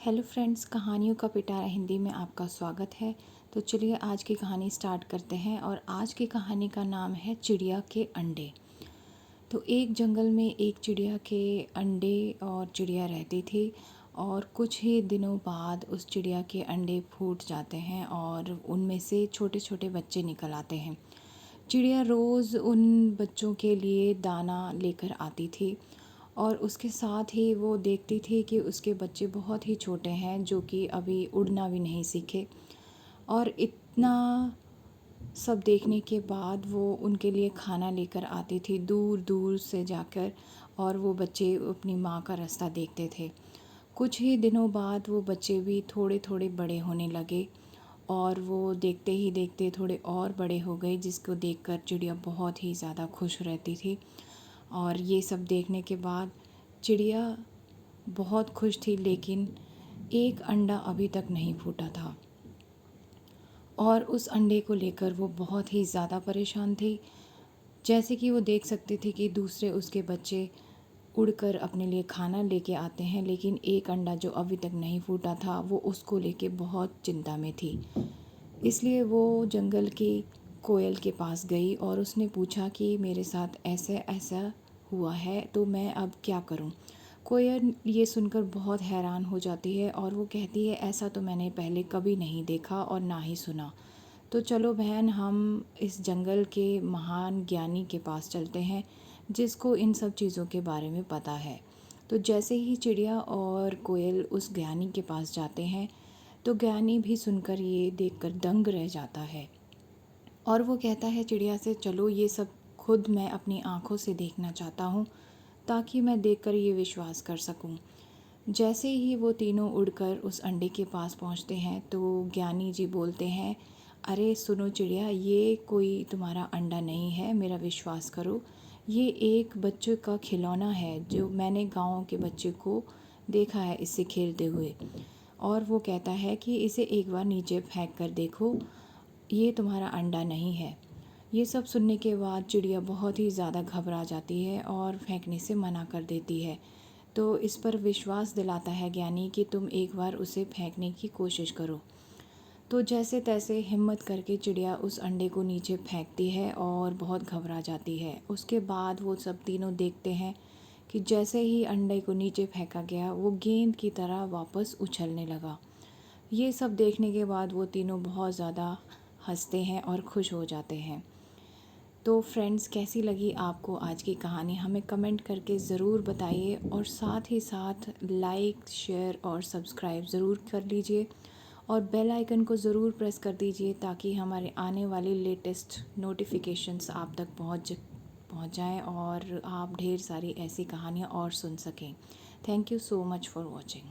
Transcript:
Hello friends, कहानियों का पिटारा हिंदी में आपका स्वागत है। तो चलिए आज की कहानी स्टार्ट करते हैं। और आज की कहानी का नाम है चिड़िया के अंडे। तो एक जंगल में एक चिड़िया के अंडे और चिड़िया रहती थी। और कुछ ही दिनों बाद उस चिड़िया के अंडे फूट जाते हैं और उनमें से छोटे छोटे बच्चे निकल आते हैं। चिड़िया रोज़ उन बच्चों के लिए दाना लेकर आती थी और उसके साथ ही वो देखती थी कि उसके बच्चे बहुत ही छोटे हैं, जो कि अभी उड़ना भी नहीं सीखे। और इतना सब देखने के बाद वो उनके लिए खाना लेकर आती थी दूर दूर से जाकर। और वो बच्चे अपनी माँ का रास्ता देखते थे। कुछ ही दिनों बाद वो बच्चे भी थोड़े थोड़े बड़े होने लगे और वो देखते ही देखते थोड़े और बड़े हो गए, जिसको देखकर चिड़िया बहुत ही ज़्यादा खुश रहती थी। और ये सब देखने के बाद चिड़िया बहुत खुश थी, लेकिन एक अंडा अभी तक नहीं फूटा था और उस अंडे को लेकर वो बहुत ही ज़्यादा परेशान थी। जैसे कि वो देख सकती थी कि दूसरे उसके बच्चे उड़कर अपने लिए खाना लेके आते हैं, लेकिन एक अंडा जो अभी तक नहीं फूटा था वो उसको लेके बहुत चिंता में थी। इसलिए वो जंगल की कोयल के पास गई और उसने पूछा कि मेरे साथ ऐसे ऐसा हुआ है, तो मैं अब क्या करूं। कोयल ये सुनकर बहुत हैरान हो जाती है और वो कहती है, ऐसा तो मैंने पहले कभी नहीं देखा और ना ही सुना। तो चलो बहन, हम इस जंगल के महान ज्ञानी के पास चलते हैं, जिसको इन सब चीज़ों के बारे में पता है। तो जैसे ही चिड़िया और कोयल उस ज्ञानी के पास जाते हैं, तो ज्ञानी भी सुनकर ये देखकर दंग रह जाता है। और वो कहता है चिड़िया से, चलो ये सब खुद मैं अपनी आँखों से देखना चाहता हूँ, ताकि मैं देखकर ये विश्वास कर सकूँ। जैसे ही वो तीनों उड़कर उस अंडे के पास पहुँचते हैं, तो ज्ञानी जी बोलते हैं, अरे सुनो चिड़िया, ये कोई तुम्हारा अंडा नहीं है, मेरा विश्वास करो। ये एक बच्चे का खिलौना है, जो मैंने गाँव के बच्चे को देखा है इससे खेलते हुए। और वो कहता है कि इसे एक बार नीचे फेंक कर देखो, ये तुम्हारा अंडा नहीं है। ये सब सुनने के बाद चिड़िया बहुत ही ज़्यादा घबरा जाती है और फेंकने से मना कर देती है। तो इस पर विश्वास दिलाता है ज्ञानी कि तुम एक बार उसे फेंकने की कोशिश करो। तो जैसे तैसे हिम्मत करके चिड़िया उस अंडे को नीचे फेंकती है और बहुत घबरा जाती है। उसके बाद वो सब तीनों देखते हैं कि जैसे ही अंडे को नीचे फेंका गया, वो गेंद की तरह वापस उछलने लगा। ये सब देखने के बाद वो तीनों बहुत ज़्यादा हंसते हैं और खुश हो जाते हैं। तो फ्रेंड्स, कैसी लगी आपको आज की कहानी, हमें कमेंट करके ज़रूर बताइए। और साथ ही साथ लाइक, शेयर और सब्सक्राइब ज़रूर कर लीजिए और बेल आइकन को ज़रूर प्रेस कर दीजिए, ताकि हमारे आने वाली लेटेस्ट नोटिफिकेशंस आप तक पहुँच जाएँ और आप ढेर सारी ऐसी कहानियाँ और सुन सकें। Thank you so much for watching.